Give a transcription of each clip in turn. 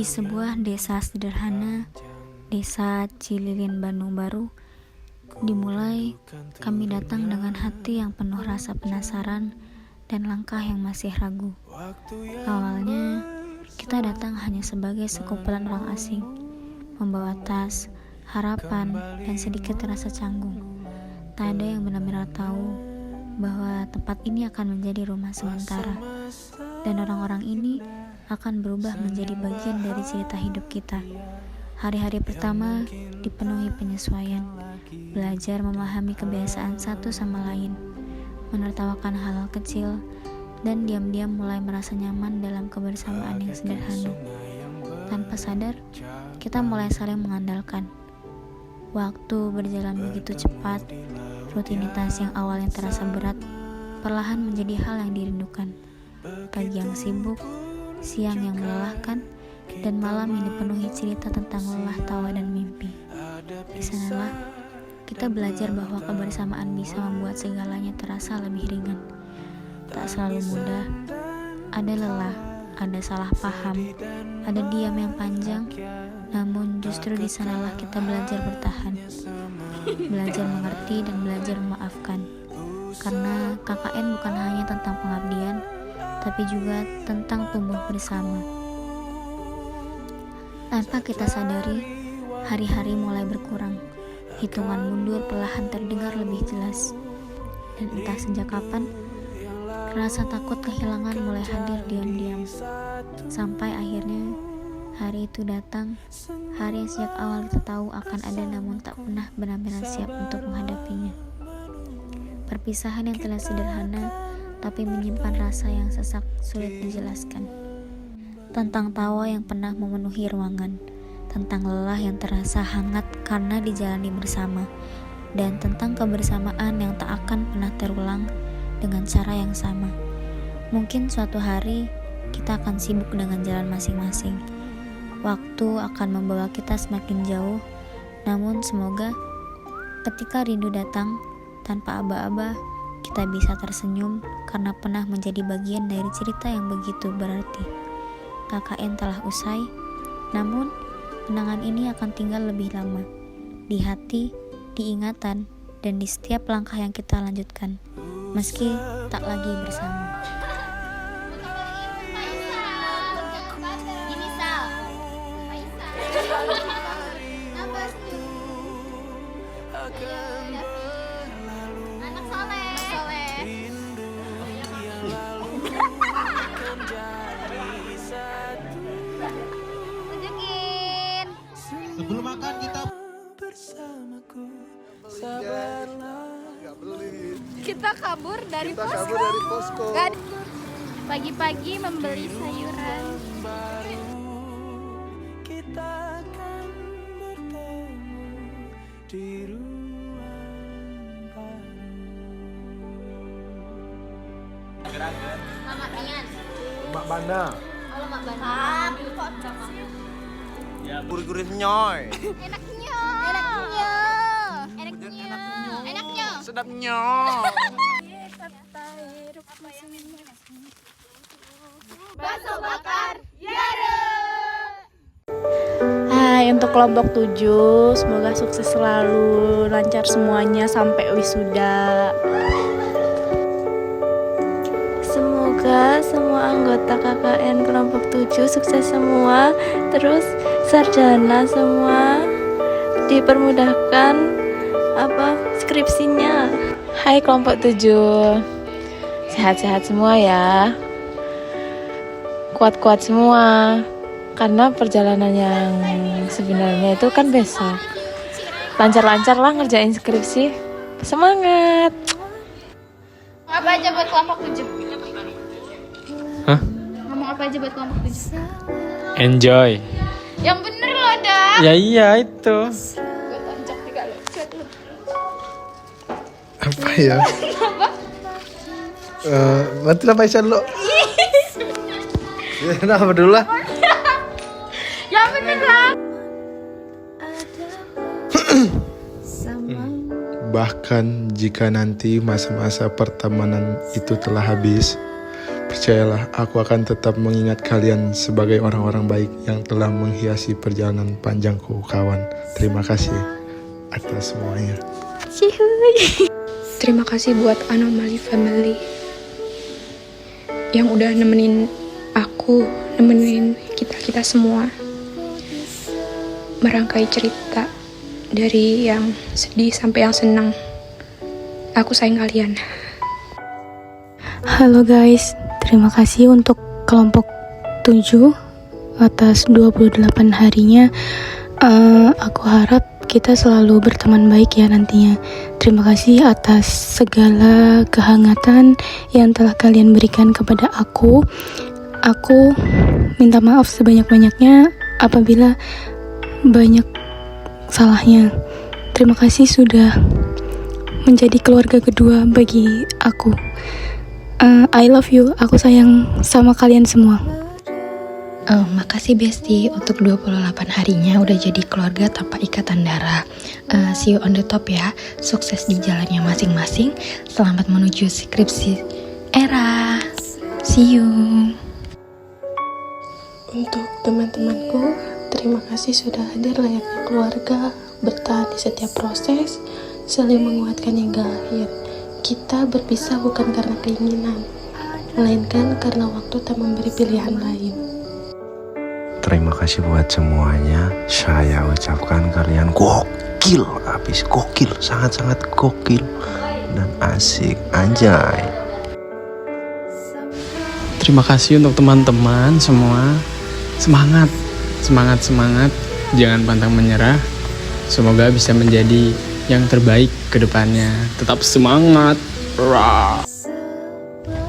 Di sebuah desa sederhana, desa Cililin, Bandung Baru, dimulai kami datang dengan hati yang penuh rasa penasaran dan langkah yang masih ragu. Awalnya, kita datang hanya sebagai sekumpulan orang asing, membawa tas, harapan, dan sedikit rasa canggung. Tak ada yang benar-benar tahu bahwa tempat ini akan menjadi rumah sementara, dan orang-orang ini akan berubah menjadi bagian dari cerita hidup kita. Hari-hari pertama dipenuhi penyesuaian, belajar memahami kebiasaan satu sama lain, menertawakan hal-hal kecil, dan diam-diam mulai merasa nyaman dalam kebersamaan yang sederhana. Tanpa sadar, kita mulai saling mengandalkan. Waktu berjalan begitu cepat, rutinitas yang awalnya terasa berat, perlahan menjadi hal yang dirindukan. Pagi yang sibuk, siang yang melelahkan, dan malam yang dipenuhi cerita tentang lelah, tawa, dan mimpi. Di sanalah kita belajar bahwa kebersamaan bisa membuat segalanya terasa lebih ringan. Tak selalu mudah, ada lelah, ada salah paham, ada diam yang panjang, namun justru di sanalah kita belajar bertahan, belajar mengerti, dan belajar memaafkan. Karena KKN bukan hanya tentang pengabdian, tapi juga tentang tumbuh bersama. Tanpa kita sadari, hari-hari mulai berkurang. Hitungan mundur perlahan terdengar lebih jelas. Dan entah sejak kapan, rasa takut kehilangan mulai hadir diam-diam. Sampai akhirnya, hari itu datang, hari yang sejak awal kita tahu akan ada namun tak pernah benar-benar siap untuk menghadapinya. Perpisahan yang terlihat sederhana, tapi menyimpan rasa yang sesak sulit dijelaskan. Tentang tawa yang pernah memenuhi ruangan, tentang lelah yang terasa hangat karena dijalani bersama, dan tentang kebersamaan yang tak akan pernah terulang dengan cara yang sama. Mungkin suatu hari kita akan sibuk dengan jalan masing-masing. Waktu akan membawa kita semakin jauh, namun semoga ketika rindu datang tanpa aba-aba, kita bisa tersenyum karena pernah menjadi bagian dari cerita yang begitu berarti. KKN telah usai, namun kenangan ini akan tinggal lebih lama di hati, di ingatan, dan di setiap langkah yang kita lanjutkan, meski tak lagi bersama. Sebelum makan kita bersamaku, kita kabur dari posko. Pagi-pagi membeli sayuran. Kita akan bertemu di ruang baru. Mama Mian. Mak Bana. Halo Mak Bana. Ya, gurih-gurih nyoy. Enaknya. Sedap nyoy. Bakso bakar Yara. Hai, untuk kelompok 7, semoga sukses selalu, lancar semuanya sampai wisuda. Semoga semua anggota KKN kelompok 7 sukses semua, terus sarjana semua, dipermudahkan skripsinya. Hai kelompok 7, sehat-sehat semua ya, kuat-kuat semua, karena perjalanan yang sebenarnya itu kan besok. Lancar-lancar lah ngerjain skripsi, semangat. Apa aja buat kelompok 7? Hah? Ngomong apa aja buat kelompok 7? Enjoy. Yang bener loh, dah. Ya iya itu. Gue tonjok juga lo. Chat lo. Apa ya? Nanti lah Aisyah lo. Ya, nah dulu lah. Yang bener lah. Bahkan jika nanti masa-masa pertemanan itu telah habis, Percayalah, aku akan tetap mengingat kalian sebagai orang-orang baik yang telah menghiasi perjalanan panjangku, kawan. Terima kasih atas semuanya. Terima kasih buat Anomaly Family yang udah nemenin aku, nemenin kita semua merangkai cerita dari yang sedih sampai yang senang. Aku sayang kalian. Halo guys, terima kasih untuk kelompok 7 atas 28 harinya. Aku harap kita selalu berteman baik ya nantinya. Terima kasih atas segala kehangatan yang telah kalian berikan kepada aku. Aku minta maaf sebanyak-banyaknya apabila banyak salahnya. Terima kasih sudah menjadi keluarga kedua bagi aku. I love you, aku sayang sama kalian semua. Makasih Besti untuk 28 harinya udah jadi keluarga tanpa ikatan darah. See you on the top ya. Sukses di jalannya masing-masing. Selamat menuju skripsi Era. See you. Untuk teman-temanku, terima kasih sudah hadir layaknya keluarga, bertahan di setiap proses, saling menguatkan hingga akhir. Kita berpisah bukan karena keinginan, melainkan karena waktu tak memberi pilihan lain. Terima kasih buat semuanya. Saya ucapkan kalian gokil, habis gokil, sangat-sangat gokil dan asik, anjay. Terima kasih untuk teman-teman semua. Semangat, semangat, semangat. Jangan pantang menyerah. Semoga bisa menjadi yang terbaik ke depannya. Tetap semangat. Rah.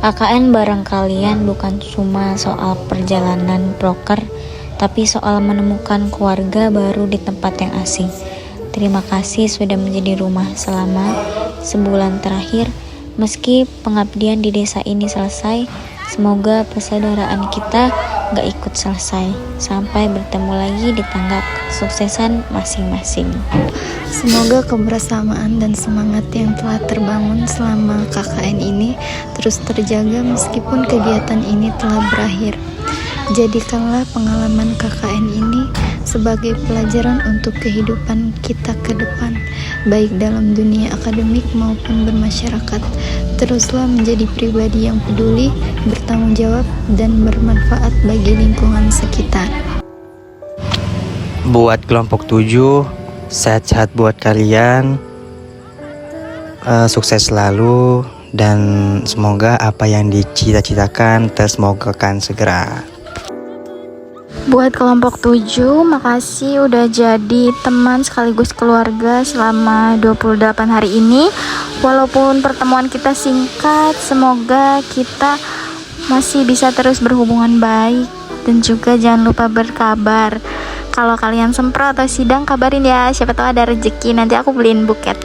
KKN bareng kalian bukan cuma soal perjalanan broker, tapi soal menemukan keluarga baru di tempat yang asing. Terima kasih sudah menjadi rumah selama sebulan terakhir. Meski pengabdian di desa ini selesai, semoga persaudaraan kita gak ikut selesai. Sampai bertemu lagi di tangga kesuksesan masing-masing. Semoga kebersamaan dan semangat yang telah terbangun selama KKN ini terus terjaga meskipun kegiatan ini telah berakhir. Jadikanlah pengalaman KKN ini sebagai pelajaran untuk kehidupan kita ke depan, baik dalam dunia akademik maupun bermasyarakat. Teruslah menjadi pribadi yang peduli, bertanggung jawab, dan bermanfaat bagi lingkungan sekitar. Buat kelompok 7, sehat-sehat buat kalian. Sukses selalu dan semoga apa yang dicita-citakan tersemogakan segera. Buat kelompok 7, makasih udah jadi teman sekaligus keluarga selama 28 hari ini. Walaupun pertemuan kita singkat, semoga kita masih bisa terus berhubungan baik. Dan juga jangan lupa berkabar. Kalau kalian sempro atau sidang, kabarin ya, siapa tahu ada rezeki, nanti aku beliin buket.